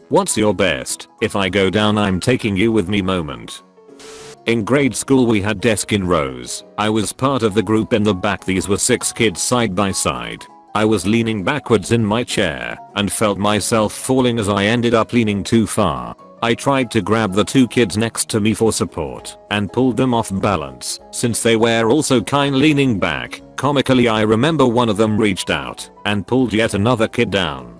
What's your best, if I go down I'm taking you with me moment? In grade school we had desk in rows. I was part of the group in the back. These were 6 kids side by side. I was leaning backwards in my chair and felt myself falling as I ended up leaning too far. I tried to grab the 2 kids next to me for support and pulled them off balance since they were also kinda leaning back. Comically, I remember one of them reached out and pulled yet another kid down.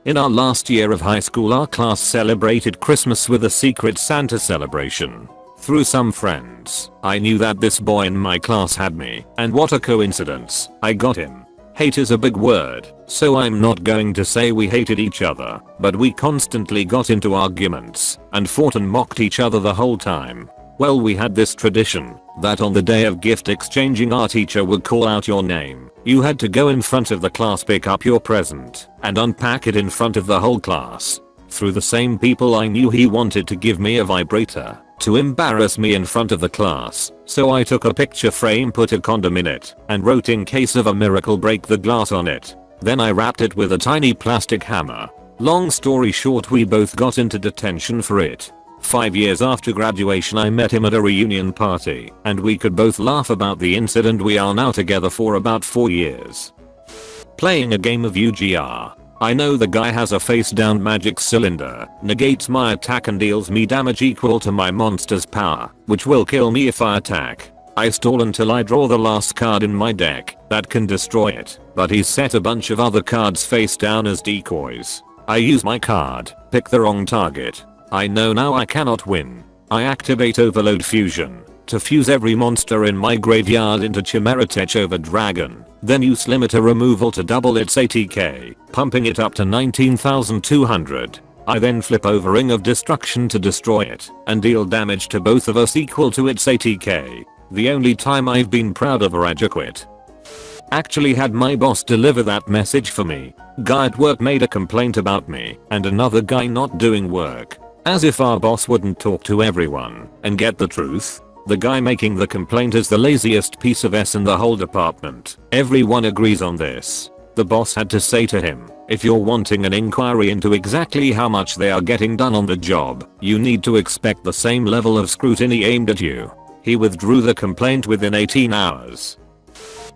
In our last year of high school, our class celebrated Christmas with a secret Santa celebration. Through some friends, I knew that this boy in my class had me, and what a coincidence, I got him. Hate is a big word, so I'm not going to say we hated each other, but we constantly got into arguments and fought and mocked each other the whole time. Well, we had this tradition that on the day of gift exchanging our teacher would call out your name. You had to go in front of the class, pick up your present, and unpack it in front of the whole class. Through the same people, I knew he wanted to give me a vibrator to embarrass me in front of the class, so I took a picture frame, put a condom in it, and wrote "in case of a miracle break the glass" on it. Then I wrapped it with a tiny plastic hammer. Long story short, we both got into detention for it. 5 years after graduation I met him at a reunion party, and we could both laugh about the incident. We are now together for about 4 years. Playing a game of UGR. I know the guy has a face down magic cylinder, negates my attack and deals me damage equal to my monster's power, which will kill me if I attack. I stall until I draw the last card in my deck that can destroy it, but he's set a bunch of other cards face down as decoys. I use my card, pick the wrong target. I know now I cannot win. I activate Overload Fusion to fuse every monster in my graveyard into Chimera Tech over Dragon, then use Limiter Removal to double its ATK, pumping it up to 19,200. I then flip over Ring of Destruction to destroy it and deal damage to both of us equal to its ATK. The only time I've been proud of a rage quit. Actually had my boss deliver that message for me. Guy at work made a complaint about me and another guy not doing work. As if our boss wouldn't talk to everyone and get the truth. The guy making the complaint is the laziest piece of S in the whole department. Everyone agrees on this. The boss had to say to him, if you're wanting an inquiry into exactly how much they are getting done on the job, you need to expect the same level of scrutiny aimed at you. He withdrew the complaint within 18 hours.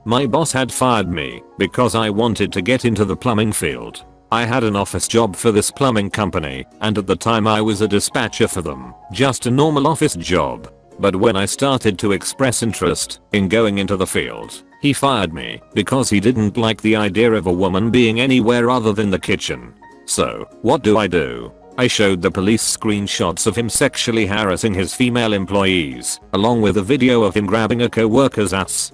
My boss had fired me because I wanted to get into the plumbing field. I had an office job for this plumbing company, and at the time I was a dispatcher for them, just a normal office job. But when I started to express interest in going into the field, he fired me because he didn't like the idea of a woman being anywhere other than the kitchen. So, what do? I showed the police screenshots of him sexually harassing his female employees, along with a video of him grabbing a co-worker's ass.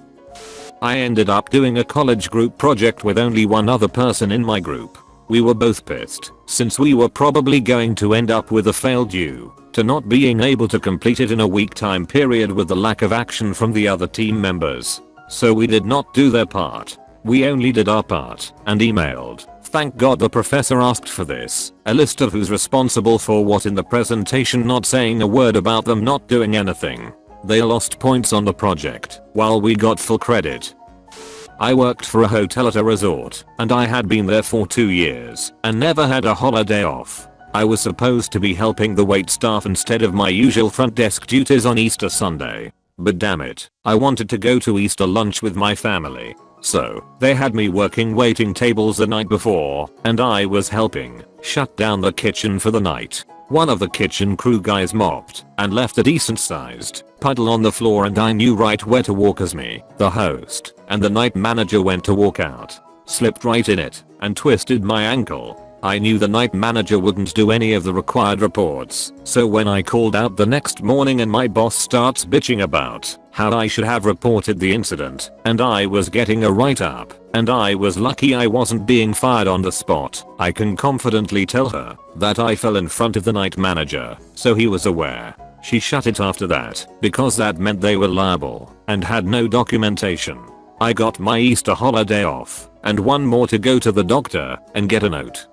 I ended up doing a college group project with only one other person in my group. We were both pissed, since we were probably going to end up with a fail due to not being able to complete it in a week time period with the lack of action from the other team members. So we did not do their part. We only did our part and emailed. Thank God the professor asked for this, a list of who's responsible for what in the presentation, not saying a word about them not doing anything. They lost points on the project, while we got full credit. I worked for a hotel at a resort, and I had been there for 2 years and never had a holiday off. I was supposed to be helping the wait staff instead of my usual front desk duties on Easter Sunday. But damn it, I wanted to go to Easter lunch with my family. So, they had me working waiting tables the night before, and I was helping shut down the kitchen for the night. One of the kitchen crew guys mopped and left a decent sized puddle on the floor, and I knew right where to walk as me, the host, and the night manager went to walk out. Slipped right in it and twisted my ankle. I knew the night manager wouldn't do any of the required reports, so when I called out the next morning and my boss starts bitching about how I should have reported the incident and I was getting a write-up and I was lucky I wasn't being fired on the spot, I can confidently tell her that I fell in front of the night manager, so he was aware. She shut it after that because that meant they were liable and had no documentation. I got my Easter holiday off and one more to go to the doctor and get a note.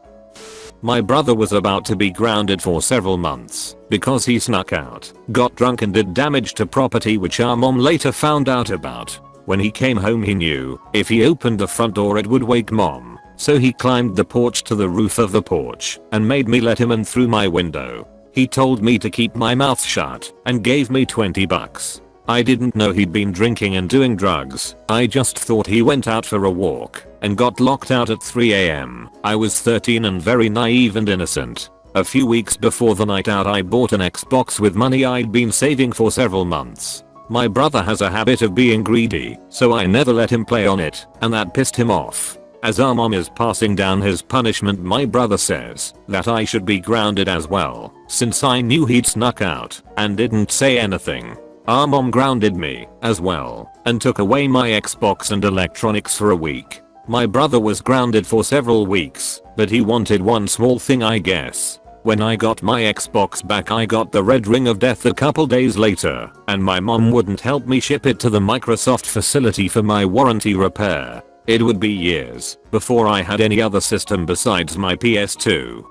My brother was about to be grounded for several months because he snuck out, got drunk and did damage to property, which our mom later found out about. When he came home he knew if he opened the front door it would wake mom, so he climbed the porch to the roof of the porch and made me let him in through my window. He told me to keep my mouth shut and gave me $20. I didn't know he'd been drinking and doing drugs. I just thought he went out for a walk and got locked out at 3 AM. I was 13 and very naive and innocent. A few weeks before the night out I bought an Xbox with money I'd been saving for several months. My brother has a habit of being greedy, so I never let him play on it, and that pissed him off. As our mom is passing down his punishment, my brother says that I should be grounded as well, since I knew he'd snuck out and didn't say anything. Our mom grounded me as well and took away my Xbox and electronics for a week. My brother was grounded for several weeks, but he wanted one small thing, I guess. When I got my Xbox back, I got the red ring of death a couple days later, and my mom wouldn't help me ship it to the Microsoft facility for my warranty repair. It would be years before I had any other system besides my PS2.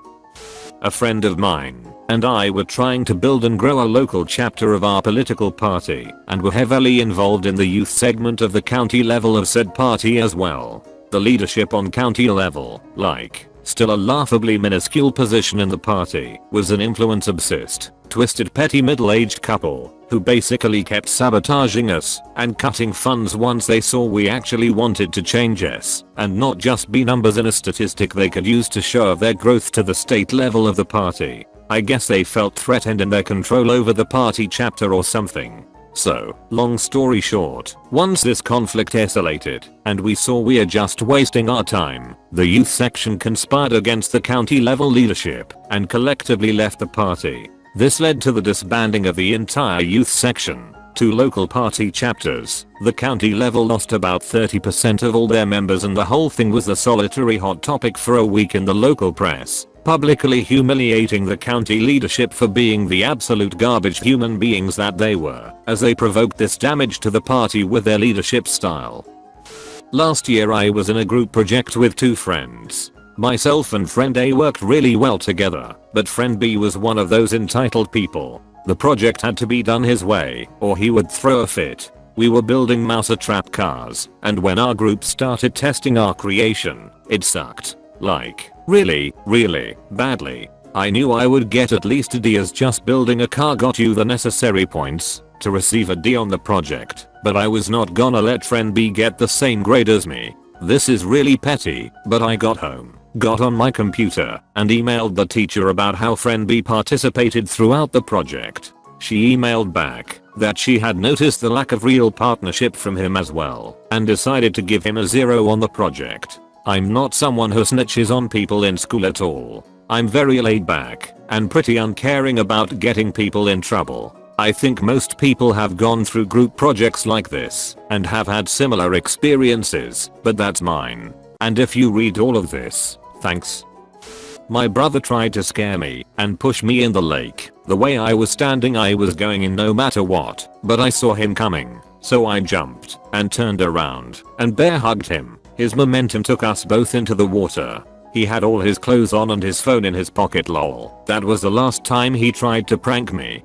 A friend of mine and I were trying to build and grow a local chapter of our political party and were heavily involved in the youth segment of the county level of said party as well. The leadership on county level, like, still a laughably minuscule position in the party, was an influence-obsessed, twisted, petty middle-aged couple who basically kept sabotaging us and cutting funds once they saw we actually wanted to change us and not just be numbers in a statistic they could use to show their growth to the state level of the party. I guess they felt threatened in their control over the party chapter or something. So, long story short, once this conflict escalated and we saw we are just wasting our time, the youth section conspired against the county level leadership and collectively left the party. This led to the disbanding of the entire youth section. 2 local party chapters. The county level lost about 30% of all their members, and the whole thing was a solitary hot topic for a week in the local press, publicly humiliating the county leadership for being the absolute garbage human beings that they were, as they provoked this damage to the party with their leadership style. Last year I was in a group project with 2 friends. Myself and friend A worked really well together, but friend B was one of those entitled people. The project had to be done his way or he would throw a fit. We were building mousetrap cars, and when our group started testing our creation, it sucked. Like, really badly. I knew I would get at least a D, as just building a car got you the necessary points to receive a D on the project, but I was not gonna let friend B get the same grade as me. This is really petty, but I got home, got on my computer, and emailed the teacher about how friend B participated throughout the project. She emailed back that she had noticed the lack of real partnership from him as well, and decided to give him a 0 on the project. I'm not someone who snitches on people in school at all. I'm very laid back and pretty uncaring about getting people in trouble. I think most people have gone through group projects like this and have had similar experiences, but that's mine. And if you read all of this, thanks. My brother tried to scare me and push me in the lake. The way I was standing, I was going in no matter what, but I saw him coming, so I jumped and turned around and bear hugged him. His momentum took us both into the water. He had all his clothes on and his phone in his pocket, lol. That was the last time he tried to prank me.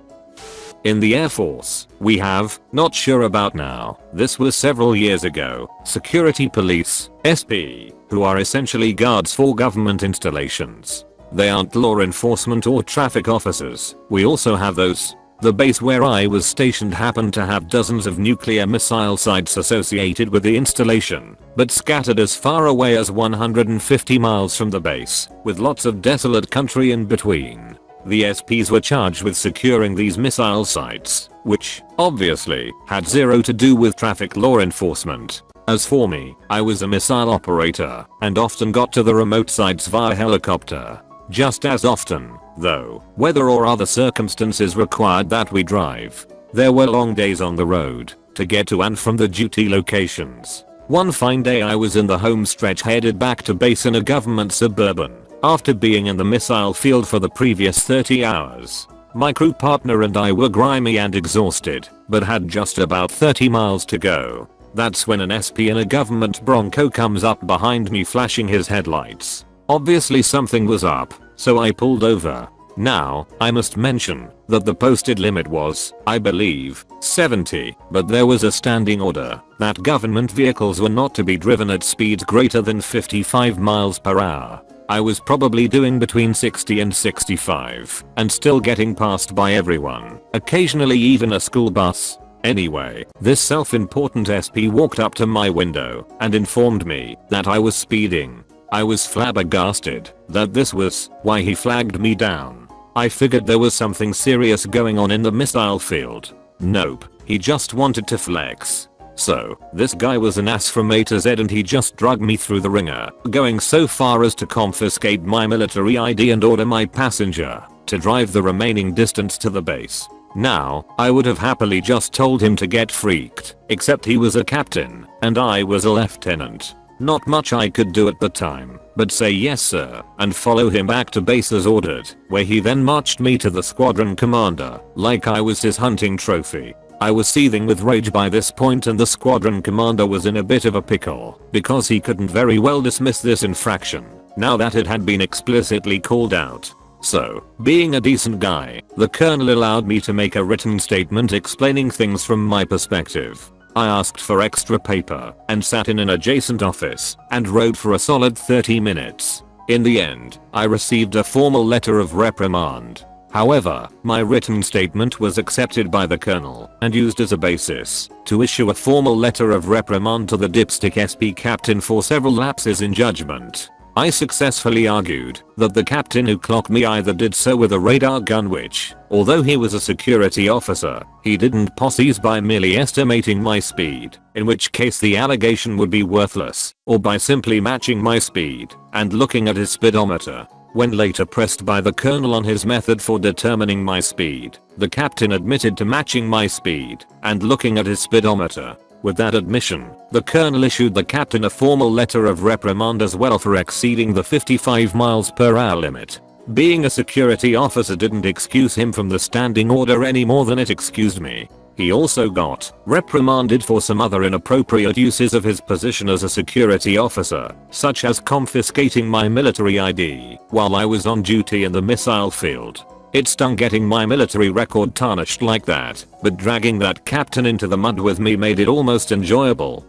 In the Air Force, we have, not sure about now, this was several years ago, security police, SP, who are essentially guards for government installations. They aren't law enforcement or traffic officers. We also have those. The base where I was stationed happened to have dozens of nuclear missile sites associated with the installation, but scattered as far away as 150 miles from the base, with lots of desolate country in between. The SPs were charged with securing these missile sites, which, obviously, had zero to do with traffic law enforcement. As for me, I was a missile operator, and often got to the remote sites via helicopter. Just as often, though, weather or other circumstances required that we drive. There were long days on the road to get to and from the duty locations. One fine day I was in the home stretch headed back to base in a government Suburban, after being in the missile field for the previous 30 hours. My crew partner and I were grimy and exhausted, but had just about 30 miles to go. That's when an SP in a government Bronco comes up behind me flashing his headlights. Obviously something was up, so I pulled over. Now, I must mention that the posted limit was, I believe, 70, but there was a standing order that government vehicles were not to be driven at speeds greater than 55 miles per hour. I was probably doing between 60 and 65 and still getting passed by everyone, occasionally even a school bus. Anyway, this self-important SP walked up to my window and informed me that I was speeding. I was flabbergasted that this was why he flagged me down. I figured there was something serious going on in the missile field. Nope, he just wanted to flex. So, this guy was an ass from A to Z and he just dragged me through the ringer, going so far as to confiscate my military ID and order my passenger to drive the remaining distance to the base. Now, I would have happily just told him to get freaked, except he was a captain and I was a lieutenant. Not much I could do at the time, but say yes sir and follow him back to base as ordered, where he then marched me to the squadron commander like I was his hunting trophy. I was seething with rage by this point and the squadron commander was in a bit of a pickle because he couldn't very well dismiss this infraction now that it had been explicitly called out. So, being a decent guy, the colonel allowed me to make a written statement explaining things from my perspective. I asked for extra paper and sat in an adjacent office and wrote for a solid 30 minutes. In the end, I received a formal letter of reprimand. However, my written statement was accepted by the colonel and used as a basis to issue a formal letter of reprimand to the dipstick SP captain for several lapses in judgment. I successfully argued that the captain who clocked me either did so with a radar gun which, although he was a security officer, he didn't possess by merely estimating my speed, in which case the allegation would be worthless, or by simply matching my speed and looking at his speedometer. When later pressed by the colonel on his method for determining my speed, the captain admitted to matching my speed and looking at his speedometer. With that admission, the colonel issued the captain a formal letter of reprimand as well for exceeding the 55 miles per hour limit. Being a security officer didn't excuse him from the standing order any more than it excused me. He also got reprimanded for some other inappropriate uses of his position as a security officer, such as confiscating my military ID while I was on duty in the missile field. It stung getting my military record tarnished like that, but dragging that captain into the mud with me made it almost enjoyable.